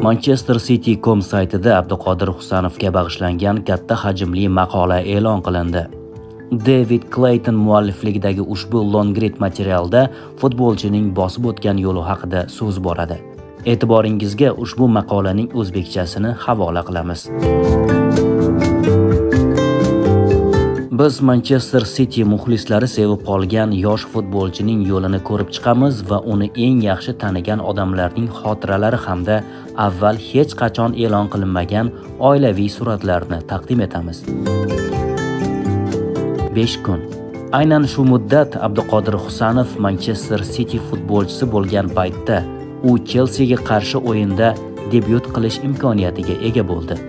Manchester City.com saytida Abduqodir Husanovga bag'ishlangan katta hajmli maqola e'lon qilindi. David Clayton muallifligidagi ushbu long-read materialda futbolchining bosib o'tgan yo'li haqida so'z boradi. E'tiboringizga ushbu maqolaning o'zbekchasini havola qilamiz. Biz Manchester City muxlislari sevib qolgan yosh futbolchining yo'lini ko'rib chiqamiz va uni eng yaxshi tanigan odamlarning xotiralari hamda avval hech qachon e'lon qilinmagan oilaviy suratlarni taqdim etamiz. 5 kun. Aynan shu muddat Abduqodir Husanov Manchester City futbolchisi bo'lgan paytda u Chelsea ga qarshi o'yinda debyut qilish imkoniyatiga ega bo'ldi.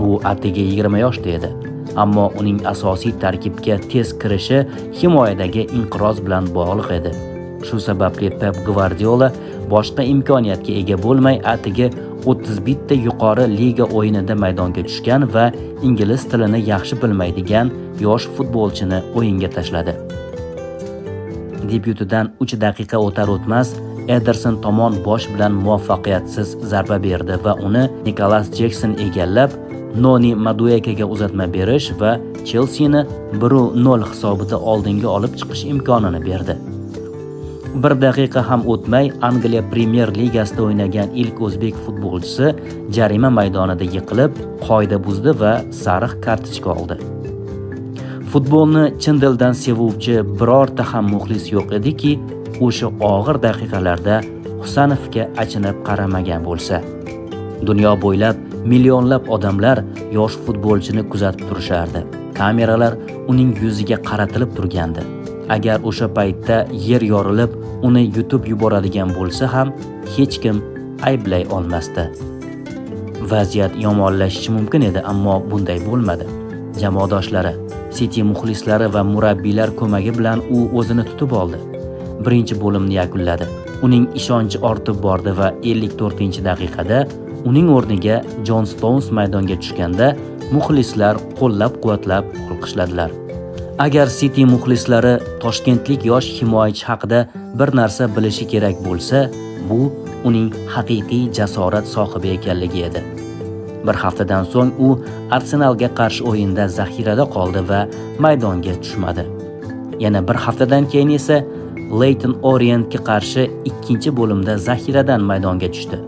U atigi 20 yoshda edi. Ammo uning asosiy tarkibga tez kirishi himoyadagi inqiroz bilan bog'liq edi. Shu sababli Pep Guardiola boshqa imkoniyatga ega bo'lmay atigi 31 ta yuqori liga o'yinida maydonga tushgan va ingliz tilini yaxshi bilmaydigan yosh futbolchini o'yinga tashladi. Debyutidan 3 daqiqa o'tar o'tmas Ederson tomon bosh bilan muvaffaqiyatsiz zarba berdi va uni Nicholas Jackson egallab Noni Madueke'ga uzatma berish va Chelsea'ni 1-0 hisobida oldinga olib chiqish imkonini berdi. 1 daqiqa ham o'tmay Angliya Premier Ligasida o'ynagan ilk o'zbek futbolchisi jarima maydonida yiqilib, qoida buzdi va sariq kartochka oldi. Futbolni chin dildan sevuvchi birorta ham muxlis yo'q ediki, o'sha og'ir daqiqalarda Husanovga achinib qaramagan bo'lsa. Dunyo bo'ylab millionlab odamlar yosh futbolchini kuzatib turishardi. Kameralar uning yuziga qaratilib turgandi. Agar o'sha paytda yer yorilib, uni yutib yuboradigan bo'lsa ham hech kim ayblay olmasdi. Vaziyat yomonlashishi mumkin edi, ammo bunday bo'lmadi. Jamoadoshlari, City muxlislari va murabbiylar ko'magi bilan u o'zini tutib oldi. Birinchi bo'limni yakunladi. Uning ishonchi ortib bordi va 54-daqiqada uning o'rniga John Stones maydonga tushganda muxlislar qo'llab-quvvatlab olqishladilar. Agar City muxlislari toshkentlik yosh himoyachi haqida bir narsa bilishi kerak bo'lsa, bu uning haqiqiy jasorat sohibi ekanligi edi. Bir haftadan so'ng u Arsenalga qarshi o'yinda zaxirada qoldi va maydonga tushmadi. Yana bir haftadan keyin esa Leyton Orientga qarshi ikkinchi bo'limda zaxiradan maydonga tushdi.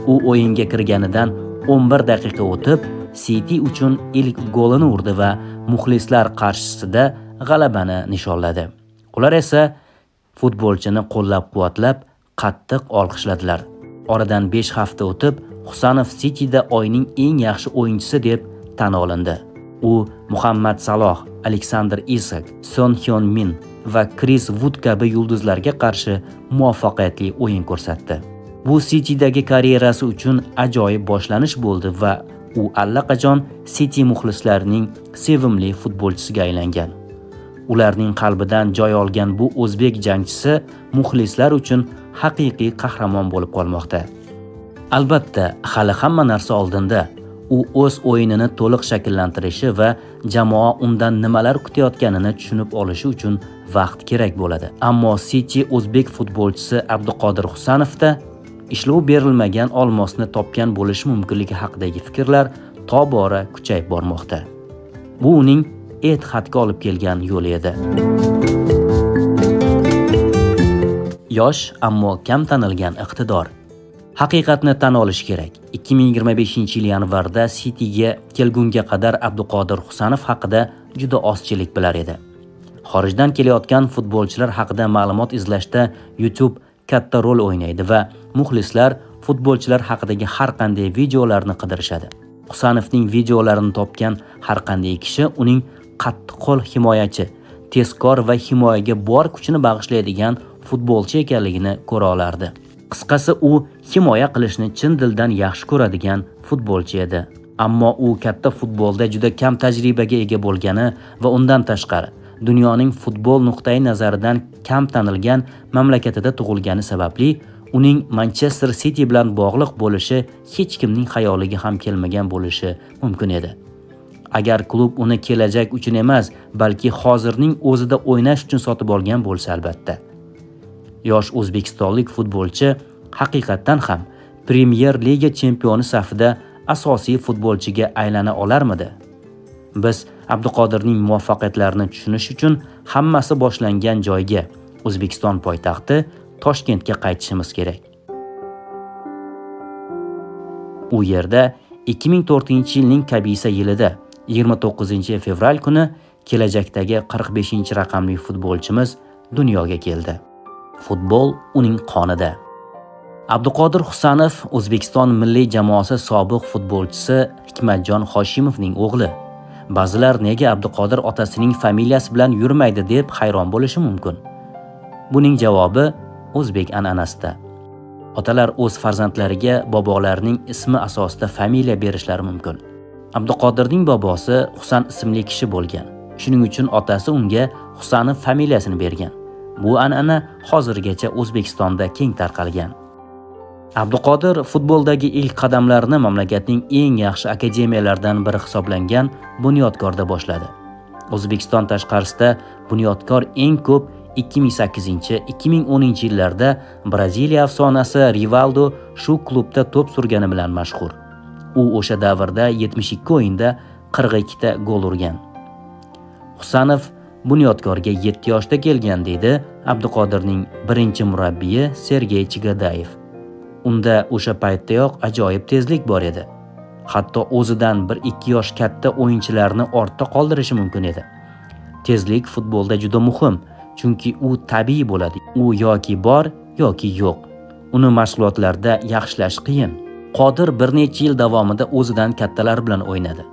U o'yinga kirganidan 11 daqiqa o'tib, City uchun ilk golini urdi va muxlislar qarshisida g'alabani nishonladi. Ular esa futbolchini qo'llab-quvvatlab, qattiq olqishladilar. Oradan 5 hafta o'tib, Husanov Cityda oyning eng yaxshi o'yinchisi deb tan olindi. U Muhammad Saloh, Alexander Isak, Son Heung-min va Chris Wood kabi yulduzlarga qarshi muvaffaqiyatli o'yin ko'rsatdi. Bu City'dagi karyerasi uchun ajoyib boshlanish bo'ldi va u allaqachon City muxlislarining sevimli futbolchisiga aylangan. Ularning qalbidan joy olgan bu o'zbek jangchisi muxlislar uchun haqiqiy qahramon bo'lib qolmoqda. Albatta, hali hamma narsa oldinda. U o'z o'yinini to'liq shakllantirishi va jamoa undan nimalar kutayotganini tushunib olishi uchun vaqt kerak bo'ladi. Ammo City o'zbek futbolchisi Abduqodir Husanovda ishlov berilmagan olmosni topgan bo'lishi mumkinligi haqidagi fikrlar tobora kuchayib bormoqda. Bu uning e'tiqodga olib kelgan yo'li edi. Yosh ammo kam tanilgan iqtidor. Haqiqatni tan olish kerak. 2025-yil yanvarda City'ga kelgunga qadar Abduqodir Husanov haqida juda ozchilik bilar edi. Xorijdan kelayotgan futbolchilar haqida ma'lumot izlashda YouTube katta rol o'ynaydi va muxlislar futbolchilar haqidagi har qanday videolarni qidirishadi. Husanovning videolarini topgan har qanday kishi uning qattiqqo'l himoyachi, tezkor va himoyaga bor kuchini bag'ishlaydigan futbolchi ekanligini ko'ra olardi. Qisqasi, u himoya qilishni chin dildan yaxshi ko'radigan futbolchi edi. Ammo u katta futbolda juda kam tajribaga ega bo'lgani va undan tashqari dunyoning futbol nuqtai nazaridan kam tanilgan mamlakatida tug'ilgani sababli uning Manchester City bilan bog'liq bo'lishi hech kimning xayoliga ham kelmagan bo'lishi mumkin edi. Agar klub uni kelajak uchun emas, balki hozirning o'zida o'ynash uchun sotib olgan bo'lsa albatta. Yosh o'zbekistonlik futbolchi haqiqatan ham Premyer Liga chempioni safida asosiy futbolchiga aylana olarmidi? Biz Abduqodirning muvaffaqiyatlarini tushunish uchun hammasi boshlangan joyga, O'zbekiston poytaxti Toshkentga qaytishimiz kerak. U yerda 2004-yilning Kabisa yilida 29-fevral kuni kelajakdagi 45-raqamli futbolchimiz dunyoga keldi. Futbol uning qonida. Abduqodir Husanov O'zbekiston milliy jamoasi sobiq futbolchisi Hikmatjon Hoshimovning o'g'li. Ba'zilar nega Abduqodir otasining familiyasi bilan yurmaydi deb hayron bo'lishi mumkin. Buning javobi o'zbek an'anasida. Otalar o'z farzandlariga bobolarining ismi asosida familiya berishlari mumkin. Abduqodirning bobosi Husan ismli kishi bo'lgan. Shuning uchun otasi unga Husanov familiyasini bergan. Bu an'ana hozirgacha O'zbekistonda keng tarqalgan. Abduqodir futboldagi ilk qadamlarini mamlakatning eng yaxshi akademiyalaridan biri hisoblangan Bunyodkorda boshladi. O'zbekiston tashqarisida Bunyodkor eng ko'p 2008-2010 yillarda Braziliya afsonasi Rivaldo shu klubda to'p surgani bilan mashhur. U o'sha davrda 72 o'yinda 42 ta gol urgan. Husanov Bunyodkorga 7 yoshda kelgan deydi Abduqodirning birinchi murabbiyi Sergey Chigadayev. Unda o'sha paytdayoq ajoyib tezlik bor edi. Hatto o'zidan 1-2 yosh katta o'yinchilarni ortda qoldirishi mumkin edi. Tezlik futbolda juda muhim, chunki u tabiiy bo'ladi. U yoki bor yoki yo'q. Uni mashg'ulotlarda yaxshilash qiyin. Qodir bir necha yil davomida o'zidan kattalar bilan o'ynadi.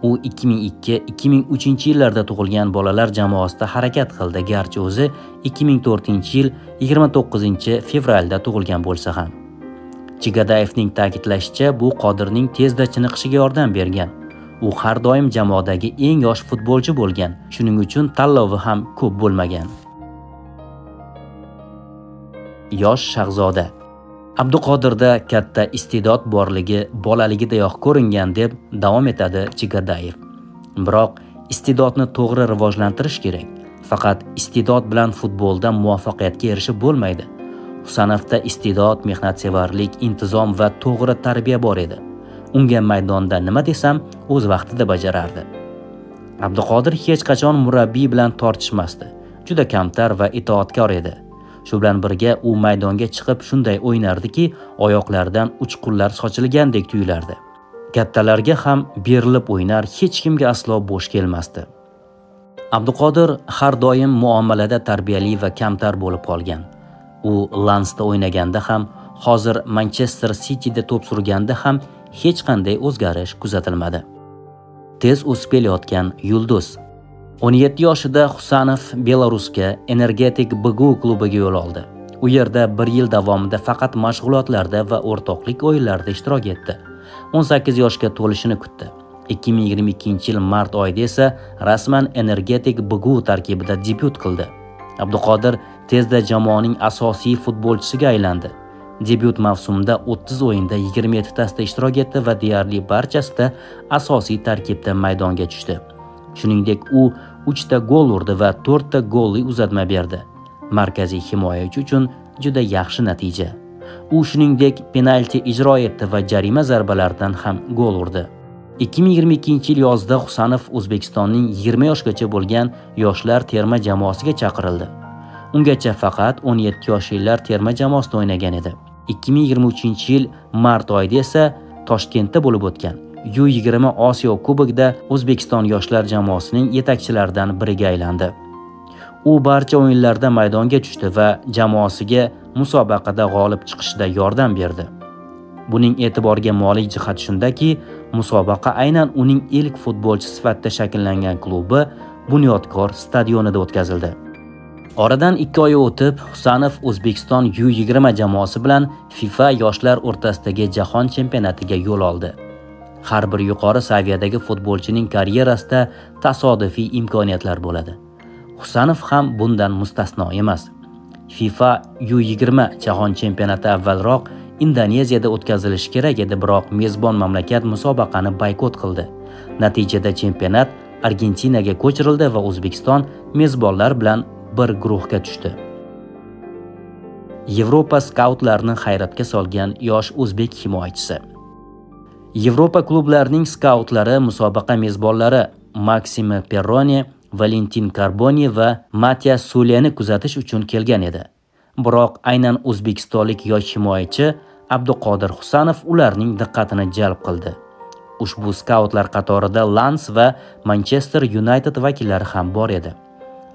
U 2002-2003 yillarda tug'ilgan bolalar jamoasida harakat qildi, garchi o'zi 2004-yil 29-fevralda tug'ilgan bo'lsa ham. Chigadayevning ta'kidlashicha, bu Qodirning tezda chiniqishiga yordam bergan. U har doim jamoadagi eng yosh futbolchi bo'lgan, shuning uchun tanlovi ham ko'p bo'lmagan. Yosh shahzoda. Abduqodirda katta iste'dod borligi bolaligidayoq ko'ringan deb davom etadi Chigadayev. Biroq iste'dodni to'g'ri rivojlantirish kerak. Faqat iste'dod bilan futbolda muvaffaqiyatga erishib bo'lmaydi. Husanovda iste'dod, mehnatsevarlik, intizom va to'g'ri tarbiya bor edi. Unga maydonda nima desam, o'z vaqtida bajarardi. Abduqodir hech qachon murabbiy bilan tortishmasdi. Juda kamtar va itoatkor edi. Shu bilan birga u maydonga chiqib shunday o'ynardiki, oyoqlaridan uchqunlar sochilgandek tuyulardi. Kattalarga ham berilib o'ynar, hech kimga aslo bo'sh kelmasdi. Abduqodir har doim muomalada tarbiyali va kamtar bo'lib qolgan. U Lansda o'ynaganda ham, hozir Manchester Cityda to'p surganda ham hech qanday o'zgarish kuzatilmadi. Tez o'sib kelayotgan yulduz. 17 yoshida Husanov Belarusga Energetik BGU klubiga yo'l oldi. U yerda 1 yil davomida faqat mashg'ulotlarda va o'rtoqlik o'yinlarida ishtirok etdi. 18 yoshga to'lishini kutdi. 2022-yil mart oyida esa rasman Energetik BGU tarkibida debyut qildi. Abduqodir tezda jamoaning asosiy futbolchisiga aylandi. Debyut mavsumida 30 o'yinda 27 tasida ishtirok etdi va deyarli barchasida asosiy tarkibda maydonga tushdi. Shuningdek, u 3 ta gol urdi va 4 ta golli uzatma berdi. Markaziy himoyachi uchun juda yaxshi natija. U shuningdek penalti ijro etdi va jarima zarbalaridan ham gol urdi. 2022-yil yozda Husanov O'zbekistonning 20 yoshgacha bo'lgan yoshlar terma jamoasiga chaqirildi. Ungacha faqat 17 yoshlilar terma jamoasida o'ynagan edi. 2023-yil mart oyida esa Toshkentda bo'lib o'tgan U20 Osiyo Kubogida O'zbekiston yoshlar jamoasining yetakchilaridan biriga aylandi. U barcha o'yinlarda maydonga tushdi va jamoasiga musobaqada g'olib chiqishda yordam berdi. Buning e'tiborga molik jihati shundaki, musobaqa aynan uning ilk futbolchi sifatida shakllangan klubi Bunyodkor stadionida o'tkazildi. Oradan 2 oy o'tib, Husanov O'zbekiston U20 jamoasi bilan FIFA yoshlar o'rtasidagi jahon chempionatiga yo'l oldi. Har bir yuqori saviyadagi futbolchining karyerasida tasodifiy imkoniyatlar bo'ladi. Husanov ham bundan mustasno emas. FIFA U20 jahon chempionati avvalroq Indoneziyada o'tkazilishi kerak edi, biroq mezbon mamlakat musobaqani boykot qildi. Natijada chempionat Argentinaga ko'chirildi va O'zbekiston mezbonlar bilan bir guruhga tushdi. Yevropa skautlarini hayratga solgan yosh o'zbek himoyachisi. Yevropa klublarining skautlari musobaqa mezbonlari Maksimo Perroni, Valentin Carboni va Matias Suleni kuzatish uchun kelgan edi. Biroq aynan o'zbekistonlik yosh himoyachi Abduqodir Husanov ularning diqqatini jalb qildi. Ushbu skautlar qatorida Lens va Manchester United vakillari ham bor edi.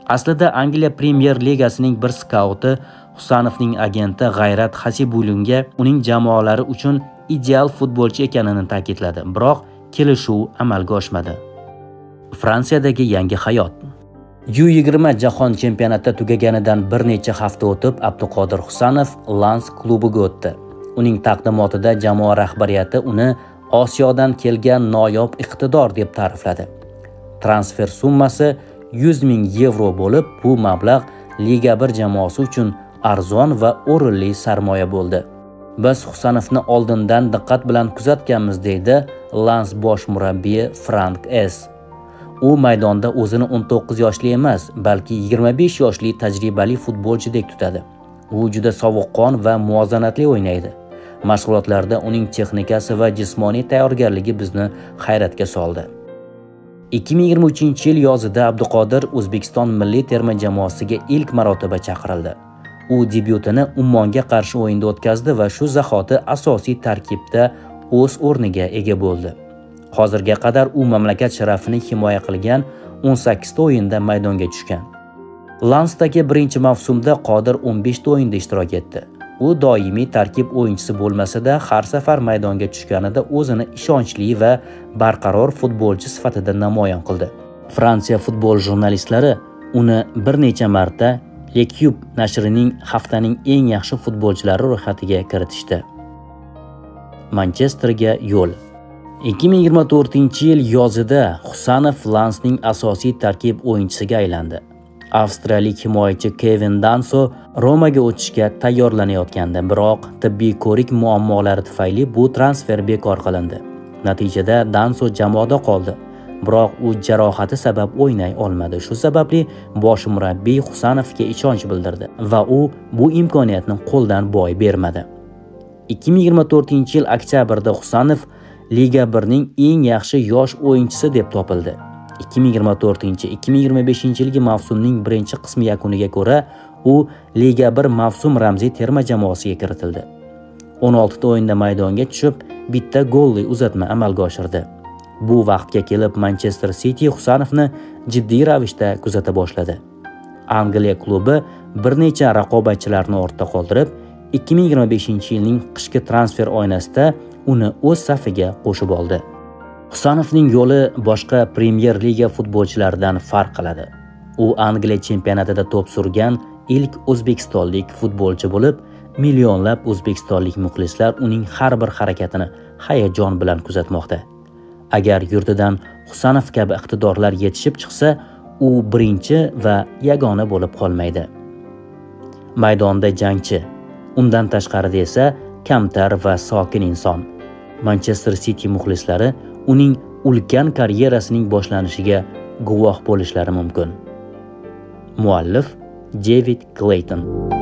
Aslida Angliya Premier Ligasining bir skauti Husanovning agenti G'ayrat Hasibulunga uning jamoalari uchun ideal futbolchi ekanini ta'kidladi, biroq kelishuv amalga oshmadi. Fransiyadagi yangi hayot. U20 jahon chempionati tugaganidan bir necha hafta o'tib, Abduqodir Husanov Lens klubiga o'tdi. Uning taqdimotida jamoa rahbariyati uni Osiyodan kelgan noyob iqtidor deb ta'rifladi. Transfer summasi 100 ming yevro bo'lib, bu mablag' Liga 1 jamoasi uchun arzon va o'rinli sarmoya bo'ldi. Biz Husanovni oldindan diqqat bilan kuzatganmiz, deydi Lens bosh murabbiyi Frank S. U maydonda o'zini 19 yoshli emas, balki 25 yoshli tajribali futbolchidek tutadi. U juda sovuqqon va muvozanatli o'ynaydi. Mashg'ulotlarda uning texnikasi va jismoniy tayyorgarligi bizni hayratga soldi. 2023-yil yozida Abduqodir O'zbekiston milliy terma jamoasiga ilk marotaba chaqirildi. U debyutini Ummonga qarshi o'yinda o'tkazdi va shu zahoti asosiy tarkibda o'z o'rniga ega bo'ldi. Hozirga qadar u mamlakat sharafini himoya qilgan 18 ta o'yinda maydonga tushgan. Lensdagi birinchi mavsumda Qodir 15 ta o'yinda ishtirok etdi. U doimiy tarkib o'yinchisi bo'lmasa-da, har safar maydonga tushganida o'zini ishonchli va barqaror futbolchi sifatida namoyon qildi. Fransiya futbol jurnalistlari uni bir necha marta L'Equipe nashrining haftaning eng yaxshi futbolchilari ro'yxatiga kiritishdi. Manchesterga yo'l. 2024-yil yozida Husanov Lensning asosiy tarkib o'yinchisiga aylandi. Avstraliyalik himoyachi Kevin Danso Romaga o'tishga tayyorlanayotgandi, biroq tibbiy ko'rik muammolari tufayli bu transfer bekor qilindi. Natijada Danso jamoada qoldi, biroq u jarohati sabab o'ynay olmadi. Shu sababli bosh murabbiy Husanovga ishonch bildirdi va u bu imkoniyatni qo'ldan boy bermadi. 2024-yil oktyabrda Husanov Liga 1ning eng yaxshi yosh o'yinchisi deb topildi. 2024-2025-yilgi mavsumning birinchi qismi yakuniga ko'ra, u Liga 1 mavsum ramziy terma jamoasiga kiritildi. 16 ta o'yinda maydonga tushib, bitta golli uzatma amalga oshirdi. Bu vaqtga kelib Manchester City Husanovni jiddiy ravishda kuzata boshladi. Angliya klubi bir necha raqobatchilarni ortda qoldirib, 2025-yilning qishki transfer oynasida uni o'z safiga qo'shib oldi. Husanovning yo'li boshqa Premier Liga futbolchilaridan farq qiladi. U Angliya chempionatida to'p surgan ilk o'zbekistonlik futbolchi bo'lib, millionlab o'zbekistonlik muxlislar uning har bir harakatini hayajon bilan kuzatmoqda. Agar yurtidan Husanov kabi iqtidorlar yetishib chiqsa, u birinchi va yagona bo'lib qolmaydi. Maydonda jangchi, undan tashqarida esa kamtar va sokin inson. Manchester City muxlislari uning ulkan karyerasining boshlanishiga guvoh bo'lishlari mumkin. Muallif David Clayton.